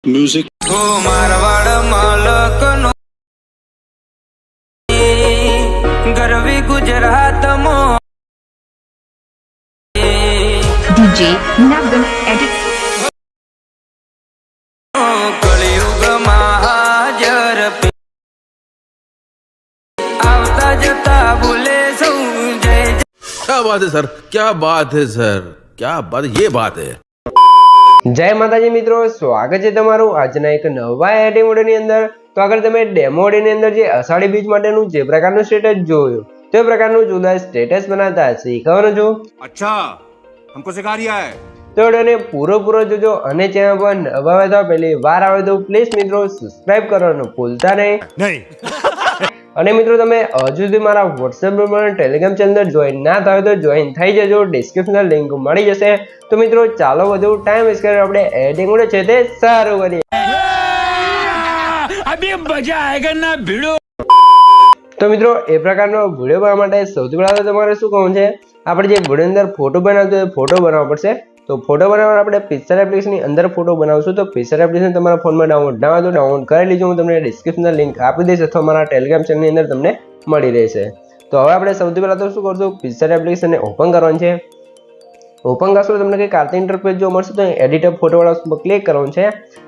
Music Marwar मालक no Garvi Gujarat मो DJ Nagam edits. कलयुग महाजर आवता जता भूले सौ जय क्या बात है सर, क्या बात है सर, क्या बात, ये बात है। જય માતાજી મિત્રો, સ્વાગત છે તમારું આજના એક નવા એડિંગ વિડિયોની અંદર। તો આગળ તમે ડેમો ઓડિયોની અંદર જે અષાઢી બીજ માટેનું જે પ્રકારનું સ્ટેટસ જોયું તે પ્રકારનું જુદા સ્ટેટસ બનાવતા શીખવાનો છો। अच्छा हमको सिखा रिया है। તો વિડિયોને પૂરો જોજો અને ચેનલ પર નવા હોય તો પહેલી વાર આવે તો પ્લીઝ મિત્રો સબસ્ક્રાઇબ કરવાનું ભૂલતા નહીં। અને મિત્રો તમે હજુ સુધી મારા વોટ્સએપ ગ્રુપ અને ટેલિગ્રામ ચેનલ જોઈન ના થયો તો જોઈન થઈ જજો, ડિસ્ક્રિપ્શનમાં લિંક મળી જશે। તો મિત્રો ચાલો વધુ ટાઈમ વેસ્ટ કરીને આપણે એડિંગ વિડિયો છે તે શરૂ કરીએ। अभी मजा आएगा ना भिड़ो। તો મિત્રો એ પ્રકારનો વિડિયો બનાવવા માટે સૌથી પહેલા તો તમારે શું કરવું છે, આપણે જે વિડિયો અંદર ફોટો બનાવતો હોય ફોટો બનાવવો પડશે। તો ફોટો બનાવવા આપણે પિક્ચર એપ્લિકેશનની અંદર ફોટો બનાવશું। તો પિક્ચર એપ્લિકેશન તમારા ફોનમાં ડાઉનલોડ ના હોય તો ડાઉનલોડ કરી લેજો, હું તમને ડિસ્ક્રિપ્શનમાં લિંક આપી દઈશ અથવા મારા ટેલિગ્રામ ચેનલની અંદર તમને મળી રહેશે। તો હવે આપણે સૌથી પહેલા તો શું કરશું, પિક્ચર એપ્લિકેશનને ઓપન કરવાનું છે। ઓપન કરશો તમને કંઈક આરતી ઇન્ટરફેસ જોવા મળશે। તો એડિટર ફોટોવાળા ઓપ્શન પર ક્લિક કરવાનું છે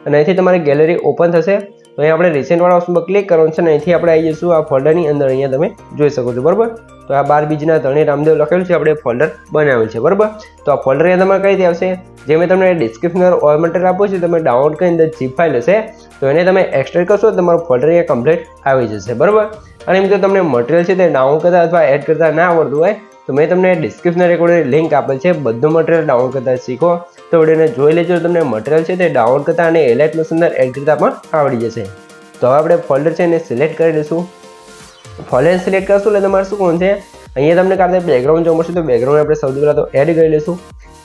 અને અહીંથી તમારી ગેલેરી ઓપન થશે। તો અહીં આપણે રિસેન્ટવાળા ઓપ્શન પર ક્લિક કરવાનું છે અને અહીંથી આપણે આવી જઈશું આ ફોલ્ડરની અંદર। અહીંયા તમે જોઈ શકો છો બરાબર। તો આ 12 બીજના ધણી રામદેવ લખેલું છે, આપણે ફોલ્ડર બનાવેલું છે બરાબર। તો આ ફોલ્ડર અહીંયા તમારે કઈ રીતે આવશે, જે મેં તમને ડિસ્ક્રિપ્શનમાં ઓલ મટીરિયલ આપ્યું છે તમે ડાઉનલોડ કરીને અંદર zip ફાઇલ હશે તો એને તમે એક્સટ્રેક્ટ કરશો તો તમારું ફોલ્ડર અહીંયા કમ્પ્લીટ આવી જશે બરાબર। અને મિત્રો તમને મટીરિયલ છે તે ડાઉનલોડ કરતા અથવા એડ કરતા ના આવડતું હોય તો મેં તમને ડિસ્ક્રિપ્શનમાં રેકોર્ડેડ લિંક આપેલ છે, બધું મટીરિયલ ડાઉનલોડ કરતા શીખો। તો વિડીયોને જોઈ લેજો, તમને મટીરિયલ છે તે ડાઉનલોડ કરતા અને એલાઇટ મોશન અંદર એડ કરતા પણ આવડી જશે। તો હવે આપણે ફોલ્ડર છે એને સિલેક્ટ કરી લઈશું। ફોલ્ડર સિલેક્ટ કરશું એટલે તમારે શું કરવાનું છે, અહીંયા તમને કાલે બેકગ્રાઉન્ડ જોવા મળશે તો બેકગ્રાઉન્ડ આપણે સૌથી પહેલાં તો એડ કરી લઈશું।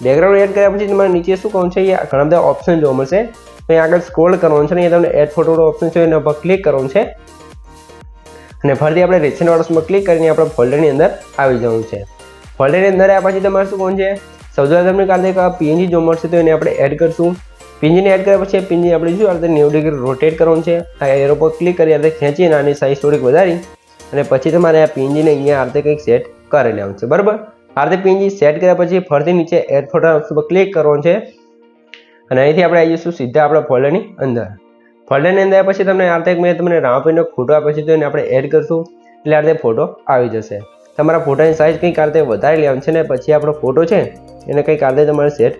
બેકગ્રાઉન્ડ એડ કર્યા પછી તમારે નીચે શું કરવાનું છે, અહીંયા ઘણા બધા ઓપ્શન જોવા મળશે। તો અહીંયા આગળ સ્ક્રોલ કરવાનું છે, અહીંયા તમને એડ ફોટોનો ઓપ્શન છે એના પર ક્લિક કરવાનું છે અને ફરીથી આપણે રિસેન્ટ વાળા ક્લિક કરીને આપણે ફોલ્ડરની અંદર આવી જવાનું છે। ફોલ્ડરની અંદર આવ્યા પછી તમારે શું કરવાનું છે, સૌથી પહેલાં તમને કાલે એક પીએનજી જોવા મળશે તો એને આપણે એડ કરશું। પીએનજીને એડ કર્યા પછી પીએનજી આપણે શું આ રીતે 90 ડિગ્રી રોટેટ કરવાનું છે। આ એરો પર ક્લિક કરી આ રીતે ખેંચીને આની સાઈઝ થોડીક વધારી અને પછી તમારે આ પીએનજીને અહીંયા આ રીતે કંઈક સેટ કરી લેવાનું છે બરાબર। આ રીતે પીએનજી સેટ કર્યા પછી ફરીથી નીચે એડ ફોટો ઓપ્શન પર ક્લિક કરવાનું છે અને અહીંથી આપણે આવી જઈશું સીધા આપણા ફોલ્ડરની અંદર। ફોલ્ડરની અંદર પછી તમને આ રીતે મેં તમને રામાપીરનો ફોટો આપ્યો છે તો એને આપણે એડ કરશું એટલે આ રીતે ફોટો આવી જશે। તમારા ફોટાની સાઈઝ કંઈક આ રીતે વધારી લેવાની છે ને પછી આપણો ફોટો છે એને કંઈક આ રીતે તમારે સેટ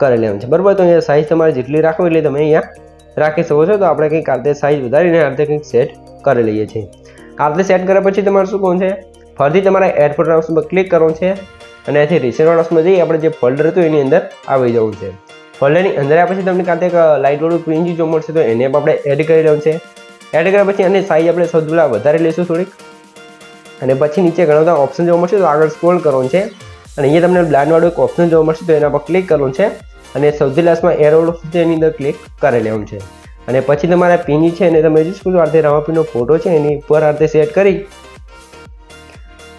કરી લેવાનું છે બરાબર। તો અહીંયા સાઈઝ તમારે જેટલી રાખો એટલે તમે અહીંયા રાખી શકો છો। તો આપણે કંઈક આ રીતે સાઈઝ વધારીને આ રીતે કંઈક સેટ કરી લઈએ છીએ। આ રીતે સેટ કર્યા પછી તમારે શું કરવાનું છે, ફરીથી તમારે એડ ફોટો ઓપ્શન પર ક્લિક કરવાનું છે અને અહીંથી રિસેન્ટ ઓપ્શનમાં જઈ આપણે જે ફોલ્ડર હતું એની અંદર આવી જવું છે। ફોલ્ડરની અંદર આવ્યા પછી તમને કાંતે એક લાઇટવાળું પીએનજી જોવા મળશે તો એને આપણે એડ કરી લેવાનું છે। એડ કર્યા પછી આની સાઈઝ આપણે સૌથી પહેલાં વધારી લઈશું થોડીક અને પછી નીચે ઘણા બધા ઓપ્શન જોવા મળશે તો આગળ સ્ક્રોલ કરવાનું છે અને અહીંયા તમને બ્લાઇન્ડવાળું એક ઓપ્શન જોવા મળશે તો એના પર ક્લિક કરવાનું છે અને સૌથી લાસ્ટમાં એરો ઓપ્શન છે એની અંદર ક્લિક કરી લેવાનું છે અને પછી તમારા પીએનજી છે એને તમે જોઈ શકો છો આ રીતે રામાપીરનો ફોટો છે એની ઉપર આ રીતે સેટ કરી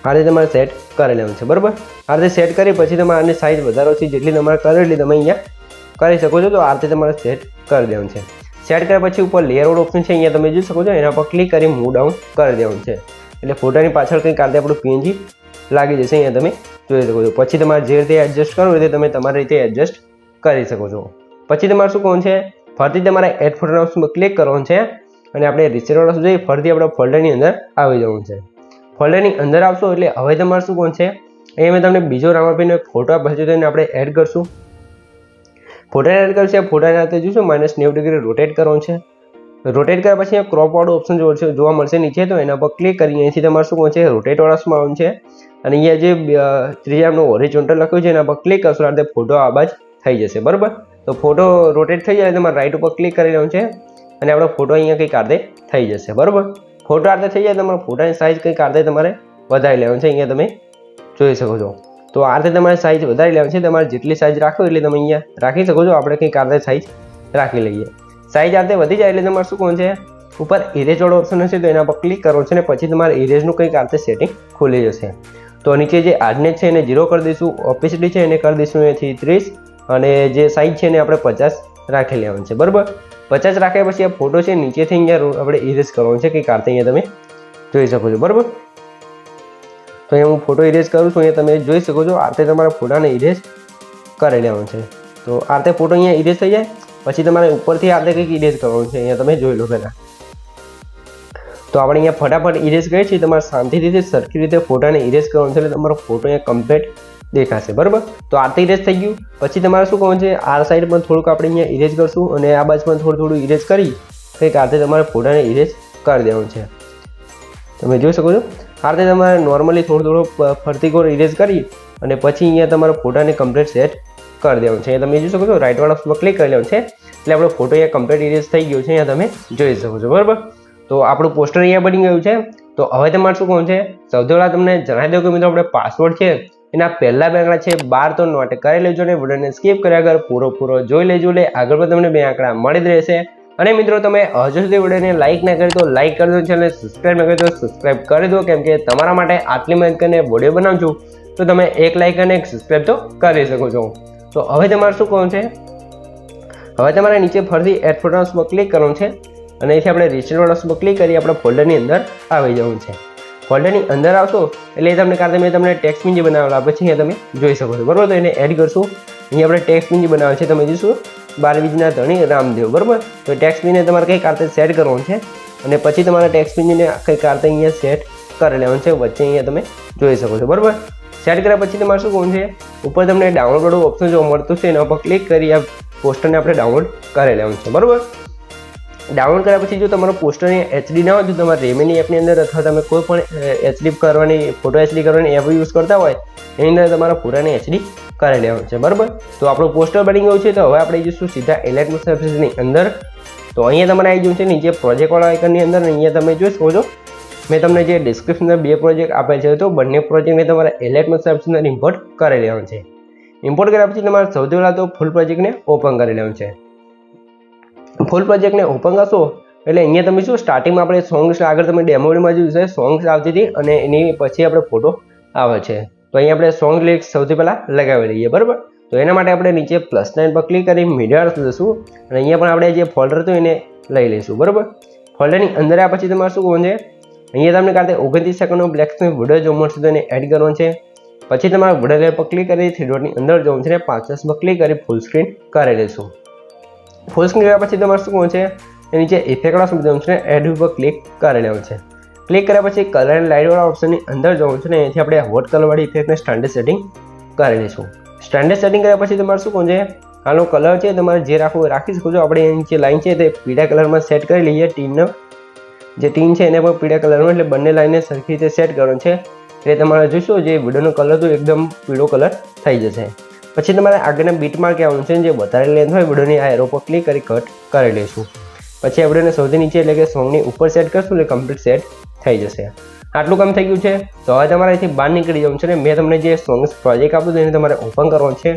આ રીતે તમારે સેટ કરી લેવાનું છે બરાબર। આ રીતે સેટ કરી પછી તમારે આની સાઈઝ વધારો છે જેટલી તમારે કરેલી તમે અહીંયા કરી શકો છો। તો આ રીતે તમારે સેટ કરી દેવાનું છે। સેટ કર્યા પછી ઉપર લેયર વાળું ઓપ્શન છે અહીંયા તમે જોઈ શકો છો એના પર ક્લિક કરી મૂવ ડાઉન કરી દેવાનું છે એટલે ફોટાની પાછળ કંઈક આ રીતે આપણું પીએનજી લાગી જશે, અહીંયા તમે જોઈ શકો છો। પછી તમારે જે રીતે એડજસ્ટ કરવું હોય તે તમે તમારી રીતે એડજસ્ટ કરી શકો છો। પછી તમારે શું કરવાનું છે, ફરીથી તમારે એડ ફોટોના ઓપ્શન પર ક્લિક કરવાનું છે અને આપણે રિસેન્ટ વાળા જઈ ફરીથી આપણા ફોલ્ડરની અંદર આવી જવાનું છે। ફોલ્ડરની અંદર આવશો એટલે હવે તમારે શું કરવાનું છે, અહીંયા મેં તમને બીજો રામાપીરનો એક ફોટો આપ્યો છે તો એને આપણે એડ કરશું। ફોટાને એડ કરશે, ફોટાને હાથે જોઈશું -90 ડિગ્રી રોટેટ કરવાનું છે। રોટેટ કર્યા પછી અહીંયા ક્રોપ વાળું ઓપ્શન જોવા મળશે નીચે તો એના પર ક્લિક કરી અહીંથી તમારે શું કરવાનું છે, રોટેટ વાળામાં આવવાનું છે અને અહીંયા જે ત્રીજાનું હોરિઝોન્ટલ લખ્યું છે એના પર ક્લિક કરશો આ રીતે ફોટો આ બાજ થઈ જશે બરાબર। તો ફોટો રોટેટ થઈ જાય તમારે રાઈટ ઉપર ક્લિક કરી લેવાનું છે અને આપણો ફોટો અહીંયા કંઈક આ રીતે થઈ જશે બરાબર। ફોટો આ રીતે થઈ જાય તમારા ફોટાની સાઈઝ કંઈક આ રીતે તમારે વધારી લેવાનું છે, અહીંયા તમે જોઈ શકો છો। તો આ રીતે તમારે સાઈઝ વધારી લેવાની છે, તમારે જેટલી સાઈઝ રાખો એટલે તમે અહીંયા રાખી શકો છો। આપણે કંઈક આ રીતે સાઈઝ રાખી લઈએ। સાઈઝ આ રીતે વધી જાય એટલે તમારે શું કરવાનું છે, ઉપર ઇરેજ વાળો ઓપ્શન હશે તો એના પર ક્લિક કરવાનું છે અને પછી તમારે ઇરેજનું કંઈક આ રીતે સેટિંગ ખુલી જશે। તો નીચે જે હાર્ડનેસ છે એને 0 કરી દઈશું, ઓપેસિટી છે એને કરી દઈશું અહીંથી 30 અને જે સાઈઝ છે એને આપણે 50 રાખી લેવાનું છે બરાબર। 50 રાખ્યા પછી આ ફોટો છે નીચેથી અહીંયા આપણે ઇરેઝ કરવાનો છે કંઈક આ રીતે અહીંયા તમે જોઈ શકો છો બરાબર. તો અહીંયા હું ફોટો ઇરેઝ કરું છું. અહીંયા તમે જોઈ શકો છો આ રીતે તમારા ફોટાને ઇરેઝ કરી લેવાનું છે. તો આ રીતે ફોટો અહીંયા ઇરેઝ થઈ જાય પછી તમારે ઉપરથી આ રીતે કંઈક ઇરેઝ કરવાનું છે. અહીંયા તમે જોઈ લો પહેલાં. તો આપણે અહીંયા ફટાફટ ઇરેઝ કરીએ છીએ. તમારે શાંતિથી સરખી રીતે ફોટાને ઇરેઝ કરવાનું છે એટલે તમારો ફોટો અહીંયા કમ્પ્લીટ દેખાશે બરાબર. તો આ રીતે ઇરેઝ થઈ ગયું. પછી તમારે શું કરવાનું છે આ સાઈડ પણ થોડુંક આપણે અહીંયા ઇરેઝ કરશું અને આ બાજુ પણ થોડું ઇરેઝ કરી કંઈક આ રીતે તમારે ફોટાને ઇરેઝ કરી દેવાનું છે. તમે જોઈ શકો છો આ રીતે તમારે નોર્મલી થોડું ફરતી કોર ઇરેઝ કરી અને પછી અહીંયા તમારા ફોટાને કમ્પ્લીટ સેટ કરી દેવાનું છે. અહીંયા તમે જોઈ શકો છો રાઇટ વાળા ઓપ્શનમાં ક્લિક કરી લેવાનું છે એટલે આપણો ફોટો અહીંયા કમ્પ્લીટ ઇરેઝ થઈ ગયો છે. અહીંયા તમે જોઈ શકો છો બરાબર. તો આપણું પોસ્ટર અહીંયા બની ગયું છે. તો હવે તમારે શું કરવાનું છે સૌથી પહેલાં તમને જણાવી દઉં કે મિત્રો આપણે પાસવર્ડ છે એના પહેલા બે આંકડા છે 12 તો નોટ કરી લેજો ને વિડીયોને સ્કીપ કર્યા વગર પૂરો જોઈ લેજો એટલે આગળ પણ તમને બે આંકડા મળી જ રહેશે. અને મિત્રો તમે હજુ સુધી વિડીયોને લાઇક ના કરી તો લાઇક કરી દો, ચેનલને સબસ્ક્રાઇબ ના કરી તો સબસ્ક્રાઇબ કરી દો કેમ કે તમારા માટે આટલી મહેનત કરીને વિડીયો બનાવું છું તો તમે એક લાઇક અને એક સબસ્ક્રાઇબ તો કરી શકો છો. તો હવે તમારે શું કરવાનું છે હવે તમારે નીચે ફરીથી એડ ફોટોસ પર ક્લિક કરવાનું છે અને અહીંથી આપણે રિસેન્ટ ફોટોસ પર ક્લિક કરી આપણા ફોલ્ડરની અંદર આવી જવું છે. ફોલ્ડરની અંદર આવશો એટલે તમને તમને ટેક્સ્ટ પિન જે બનાવેલા આપે છે અહીંયા તમે જોઈ શકો છો બરાબર. તો એને એડ કરશું. અહીંયા આપણે ટેક્સ્ટ પિન જે બનાવે છે તમે જોઈશું 12 બીજના ધણી રામદેવ બરાબર. તો ટેક્સ્ટ પિનને તમારે કંઈક આ રીતે સેટ કરવાનું છે અને પછી તમારા ટેક્સ્ટ પિનને કંઈક આ રીતે અહીંયા સેટ કરી લેવાનું છે. વચ્ચે અહીંયા તમે જોઈ શકો છો બરાબર. સેટ કર્યા પછી તમારે શું કરવાનું છે ઉપર તમને ડાઉનલોડ વાળું ઓપ્શન જોવા મળતું છે એના ઉપર ક્લિક કરી આ પોસ્ટરને આપણે ડાઉનલોડ કરી લેવાનું છે બરાબર. ડાઉનલોડ કર્યા પછી જો તમારો પોસ્ટર એચડી ના હોય તો તમારે રેમેની એપની અંદર અથવા તમે કોઈ પણ એચડી કરવાની ફોટો એચડી કરવાની એપ યુઝ કરતા હોય એની અંદર તમારા ફોટાને એચડી કરી લેવાનું છે બરાબર. તો આપણું પોસ્ટર બની ગયું છે. તો હવે આપણે જઈશું સીધા ઇલેક્ટ્રોનિક સર્વિસની અંદર. તો અહીંયા તમારે આવી ગયું છે નીચે પ્રોજેક્ટવાળા આઇકનની અંદર. અહીંયા તમે જોઈ શકો છો મેં તમને જે ડિસ્ક્રિપ્શનમાં 2 પ્રોજેક્ટ આપેલ છે તો બંને પ્રોજેક્ટને તમારે ઇલેક્ટ્રોનિક સર્વિસની અંદર ઇમ્પોર્ટ કરી લેવાનું છે. ઇમ્પોર્ટ કર્યા પછી તમારે સૌથી પહેલાં તો ફૂલ પ્રોજેક્ટને ઓપન કરી લેવાનું છે. ફૂલ પ્રોજેક્ટને ઓપન કરશો એટલે અહીંયા તમે શું સ્ટાર્ટિંગમાં આપણે સોંગ્સ આગળ તમે ડેમોમાં જોયું છે સોંગ્સ આવતી હતી અને એની પછી આપણે ફોટો આવે છે. તો અહીંયા આપણે સોંગ લિરિક્સ સૌથી પહેલાં લગાવી લઈએ બરાબર. તો એના માટે આપણે નીચે +9 પર ક્લિક કરી મીડિયા લઈશું અને અહીંયા પણ આપણે જે ફોલ્ડર હતું એને લઈ લઈશું બરાબર. ફોલ્ડરની અંદર આવ્યા પછી તમારે શું કરવાનું છે અહીંયા તમને કાલે 29 સેકન્ડનો બ્લેક સ્ક્રીન વિડીયો જોવા મળશે તો એને એડ કરવાનું છે. પછી તમારે વિડીયો લેયર પર ક્લિક કરી 3 ડોટની અંદર જવાનું છે અને 5 પર ક્લિક કરી ફૂલ સ્ક્રીન કરી લઈશું. ફૂલ સ્ક્રીન કર્યા પછી તમારે શું કરવાનું છે નીચે ઇફેક્ટવાળા શબ્દ જવાનું છે એડ ઉપર ક્લિક કરી લેવાનું છે. ક્લિક કર્યા પછી કલર એન્ડ લાઇટવાળા ઓપ્શનની અંદર જવાનું છે ને અહીંથી આપણે હોટ કલરવાળી ઇફેક્ટને સ્ટાન્ડર્ડ સેટિંગ કરી લઈશું. સ્ટાન્ડર્ડ સેટિંગ કર્યા પછી તમારે શું કરવાનું છે આનો કલર છે તમારે જે રાખવું રાખી શકો છો. આપણે એની જે લાઈન છે તે પીળા કલરમાં સેટ કરી લઈએ. ટીનનો જે ટીન છે એને પણ પીળા કલરમાં એટલે બંને લાઈને સરખી રીતે સેટ કરવાનું છે એટલે તમારે જોઈશો જે વિડીયોનો કલર તો એકદમ પીળો કલર થઈ જશે. પછી તમારે આગળના બીટમાર્ક આવવાનું છે જે વધારે લેન્થ હોય વિડીયોની આ એરો પર ક્લિક કરી કટ કરી લઈશું. પછી આ વિડીયોને સૌથી નીચે એટલે કે સોંગની ઉપર સેટ કરશું એટલે કમ્પ્લીટ સેટ થઈ જશે. આટલું કામ થઈ ગયું છે. તો હવે તમારે અહીંથી બહાર નીકળી જવાનું છે ને મેં તમને જે સોંગ્સ પ્રોજેક્ટ આપ્યું એને તમારે ઓપન કરવાનું છે.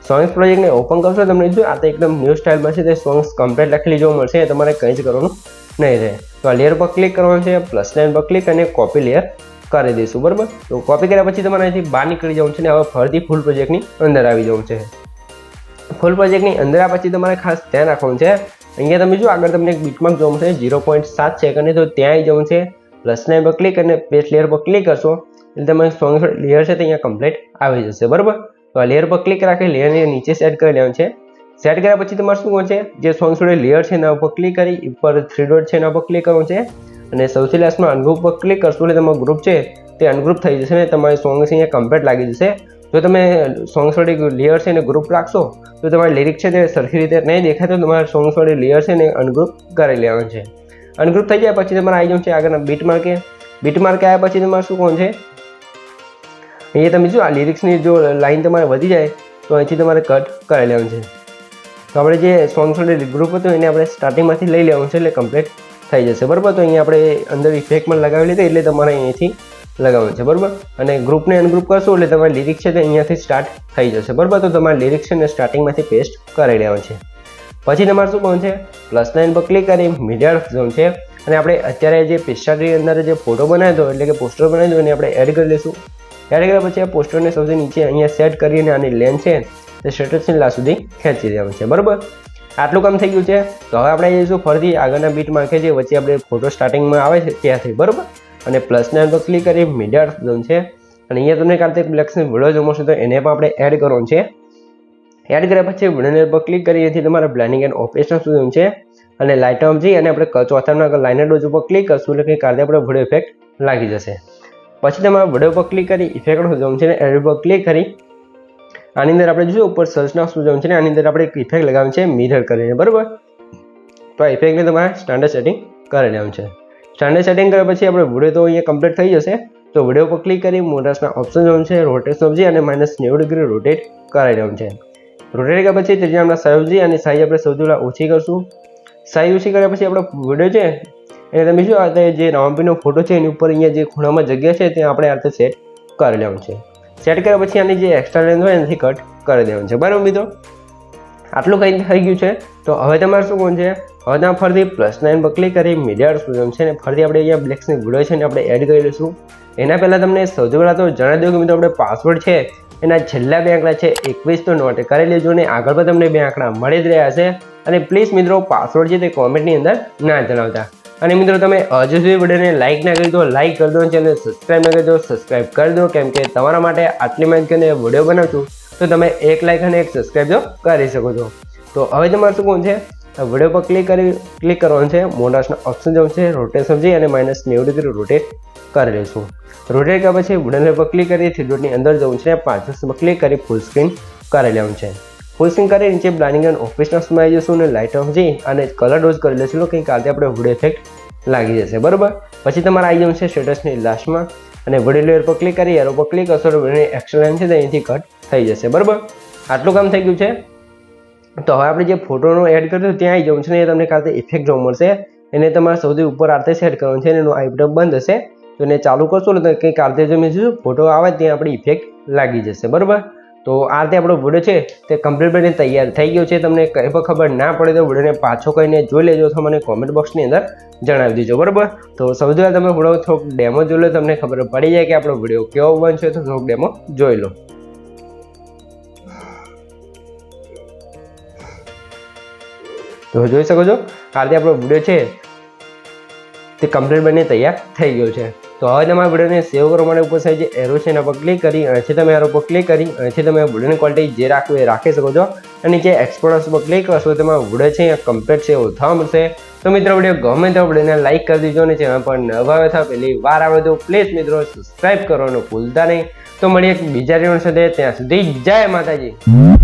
સોંગ્સ પ્રોજેક્ટને ઓપન કરશો તમને જો આ તો એકદમ ન્યૂ સ્ટાઇલમાં છે તે સોંગ્સ કમ્પ્લીટ લખેલી જોવા મળશે તમારે કંઈ જ કરવાનું નહીં રહે. તો આ લેયર પર ક્લિક કરવાનું છે +9 પર ક્લિક અને કોપી લેયર કરી દઈશું બરાબર. તો કોપી કર્યા પછી તમારે અહીંથી બહાર નીકળી જવાનું છે ને હવે ફરીથી ફૂલ પ્રોજેક્ટની અંદર આવી જવું છે. ફૂલ પ્રોજેક્ટની અંદર આ પછી તમારે ખાસ ધ્યાન રાખવાનું છે અહીંયા તમે જો આગળ તમને એક બીટમાર્ક જોવા મળશે 0.7 સેકન્ડ તો ત્યાં આવી જવું છે. +9 પર ક્લિક અને પેસ્ટ લેયર પર ક્લિક કરશો એટલે તમારે સોંગ લેયર છે તે અહીંયા કમ્પ્લીટ આવી જશે બરાબર. તો આ લેયર પર ક્લિક રાખી લેયરને નીચે સેટ કરી લેવાનું છે. સેટ કર્યા પછી તમારે શું કરવાનું છે જે સોંગ જોડે લેયર છે એના ઉપર ક્લિક કરી ઉપર 3 ડોટ છે એના પર ક્લિક કરવાનું છે અને સૌથી લાસ્ટમાં અનગ્રુપ પર ક્લિક કરશો એટલે તમારો ગ્રુપ છે તે અનગ્રુપ થઈ જશે ને તમારી સોંગ અહીંયા કમ્પ્લીટ લાગી જશે. જો તમે સોંગ જોડે લેયર છે ને ગ્રુપ રાખશો તો તમારી લિરિક છે તે સરખી રીતે નહીં દેખાય તો તમારા સોંગ જોડે લેયર છે ને અનગ્રુપ કરી લેવાનું છે. અનગ્રુપ થઈ જાય પછી તમારે આવી જવું છે આગળના બીટમાર્કે આવ્યા પછી તમારે શું કરવાનું છે અહીંયા તમે જો આ લિરિક્સની જો લાઈન તમારે વધી જાય તો અહીંથી તમારે કટ કરી લેવાનું છે. તો આપણે જે સોંગ જોડે ગ્રુપ હતું એને આપણે સ્ટાર્ટિંગમાંથી લઈ લેવાનું છે એટલે કમ્પ્લીટ થઈ જશે બરાબર. તો અહીંયા આપણે અંદર ઇફેક્ટ પણ લગાવી લીધી એટલે તમારે અહીંયાથી લગાવવાનું છે બરાબર. અને ગ્રુપને અનગ્રુપ કરશો એટલે તમારી લિરિક છે તે અહીંયાથી સ્ટાર્ટ થઈ જશે બરાબર. તો તમારે લિરિક્સ છે ને સ્ટાર્ટિંગમાંથી પેસ્ટ કરી લેવાનું છે. પછી તમારે શું કરવાનું છે +9 પર ક્લિક કરી મીડિયા ઝોન છે અને આપણે અત્યારે જે પિક્ચરની અંદર જે ફોટો બનાવ્યો હતો એટલે કે પોસ્ટર બનાવ્યો હતો એને આપણે એડ કરી લઈશું. એડ કર્યા પછી આ પોસ્ટરને સૌથી નીચે અહીંયા સેટ કરીને આની લેન્થ છે તે સ્ટેટસની લાસ્ટ સુધી ખેંચી દેવાનું છે બરાબર. આટલું કામ થઈ ગયું છે. તો હવે આપણે જઈશું ફરીથી આગળના બીટમાં કે જે વચ્ચે આપણે ફોટો સ્ટાર્ટિંગમાં આવે છે ત્યાંથી, બરોબર. અને પ્લસ નાઇન પર ક્લિક કરી મીડિયા ઝોન છે અને અહીંયા તમને કાર્તિક બ્લેક્સની વિડીયો જોવો છે તો એને પણ આપણે એડ કરવાનું છે. એડ કર્યા પછી વિડીયો પર ક્લિક કરી એથી તમારે બ્લેન્ડિંગ એન્ડ ઓપરેશન ઝોન છે અને લાઇટ ઓફ જઈ અને આપણે ચોથા નંબર લાઇનર ડોઝ ઉપર ક્લિક કરશું એટલે કે કાર્તે આપણે વિડીયો ઇફેક્ટ લાગી જશે. પછી તમારે વિડીયો પર ક્લિક કરી ઇફેક્ટ ઝોન છે ને એડ પર ક્લિક કરી આની અંદર આપણે જોઈશું ઉપર સર્ચના ઝોન છે ને આની અંદર આપણે એક ઇફેક્ટ લગાવવાની છે મિરર કરીને, બરાબર. તો આ ઇફેક્ટને તમારે સ્ટાન્ડર્ડ સેટિંગ કરી લેવાનું છે. સ્ટાન્ડર્ડ સેટિંગ કર્યા પછી આપણે વિડીયો તો અહીંયા કમ્પ્લીટ થઈ જશે. તો વિડીયો પર ક્લિક કરી મોટર્સના ઓપ્શન ઝોન છે રોટેશન ઓફ અને -90 ડિગ્રી રોટેટ કરાવી લેવાનું છે. રોટેટ કર્યા પછી ત્રીજા આપણે સાઈઝ અને સાઈઝ આપણે સૌથી પહેલાં ઓછી કરશું. સાઈઝ ઓછી કર્યા પછી આપણો વિડીયો છે એને તમે શું આ જે રાઉન્ડનો ફોટો છે એની ઉપર અહીંયા જે ખૂણામાં જગ્યા છે ત્યાં આપણે આ રીતે સેટ કરી લેવાનું છે. સેટ કર્યા પછી આની જે એક્સ્ટ્રા લેન્સ હોય એનાથી કટ કરી દેવાનું છે, બરાબર મિત્રો. આટલું કંઈ થઈ ગયું છે. તો હવે તમારે શું કોણ છે, હવે તમે ફરીથી +9 પર ક્લિક કરી મીડિયા ઝોન છે ને ફરીથી આપણે અહીંયા બ્લેક્સની વિડીયો છે ને આપણે એડ કરી લઈશું. એના પહેલાં તમને સૌથી પહેલાં તો જણાવી દઉં કે મિત્રો આપણે પાસવર્ડ છે એના છેલ્લા 2 આંકડા છે 21 તો નોટ કરી લેજો ને આગળ પર તમને 2 આંકડા મળી જ રહ્યા છે. અને પ્લીઝ મિત્રો પાસવર્ડ છે તે કોમેન્ટની અંદર ના જણાવતા. અને મિત્રો તમે હજુ સુધી વિડીયોને લાઇક ના કરી દો લાઇક કરી દો, ચેનલ સબસ્ક્રાઈબ ના કરી દો સબસ્ક્રાઈબ કરી દો, કેમ કે તમારા માટે આટલી માહિતીને વિડીયો બનાવું છું તો તમે 1 લાઇક અને 1 સબસ્ક્રાઈબ તો કરી શકો છો. તો હવે તમારે શું કોણ છે વિડીયો પર ક્લિક કરવાનું છે, મોટર્સના ઓપ્શન જવું છે રોટેશન જઈ અને -90 ડિગ્રી રોટેટ કરી લઈશું. રોટેટ કર્યા પછી વિડીયો પર ક્લિક કરી 3 ડોટની અંદર જવું છે, 5 પર ક્લિક કરી ફૂલ સ્ક્રીન કરી લેવાનું છે. ફૂલ સ્ક્રીન કરી નીચે બ્લાઇન્ડિંગ એન્ડ ઓપરેશન્સમાં આવી જશું અને લાઇટ ઓફ જઈ અને કલર ડોઝ કરી લઈશું કંઈક કાલે આપણે વિડીયો ઇફેક્ટ લાગી જશે, બરાબર. પછી તમારે આવી જવું છે સ્ટેટસની લાસ્ટમાં અને વિડીયો લેયર પર ક્લિક કરી એરો પર ક્લિક કરશો તો વિડીયોની એક્શન લાઈન છે તો અહીંથી કટ થઈ જશે, બરાબર. આટલું કામ થઈ ગયું છે. તો હવે આપણે જે ફોટોનો એડ કર્યો ત્યાં આવી જવું છે ને એ તમને કાલે ઇફેક્ટ જોવા મળશે. એને તમારે સૌથી ઉપર આરતે સેટ કરવાનું છે અને એનું આઈ બટન બંધ હશે તો એને ચાલુ કરશો ને તો કંઈક આરતે જો મેં જોયું ફોટો આવે ત્યાં આપણી ઇફેક્ટ લાગી જશે, બરાબર. તો આ રીતે આપણો વિડીયો છે તે કમ્પ્લીટ બની તૈયાર થઈ ગયો છે. તમને કંઈ પણ ખબર ના પડે તો વિડીયોને પાછો કહીને જોઈ લેજો અથવા મને કોમેન્ટ બોક્સની અંદર જણાવી દેજો, બરાબર. તો સૌથી પહેલાં તમે વિડીયો થોડોક ડેમો જોઈ લો, તમને ખબર પડી જાય કે આપણો વિડીયો કેવો બનશે તો થોડોક ડેમો જોઈ લો. તો જોઈ શકો છો આ રીતે આપણો વિડીયો છે તે કમ્પ્લીટ બની તૈયાર થઈ ગયો છે. તો હવે તમારા વિડીયોને સેવ કરવા માટે ઉપર સાઈડ જે એરો છે એના પર ક્લિક કરી અહીંથી તમે એરો પર ક્લિક કરી અહીંથી તમે વિડીયોની ક્વોલિટી જે રાખવું એ રાખી શકો છો અને જે એક્સપોર્ટર્સ પર ક્લિક કરશો તમારો વિડીયો છે એ કમ્પ્લીટ છે એવું થવા મળશે. તો મિત્રો વિડીયો ગમે તો વિડીયોને લાઇક કરી દીજો અને ચેનલ પર નવા આવે તો પહેલી વાર આવે તો પ્લીઝ મિત્રો સબસ્ક્રાઈબ કરવાનું ભૂલતા નહીં. તો મળીએ બીજા વિડીયો સાથે, ત્યાં સુધી જય માતાજી.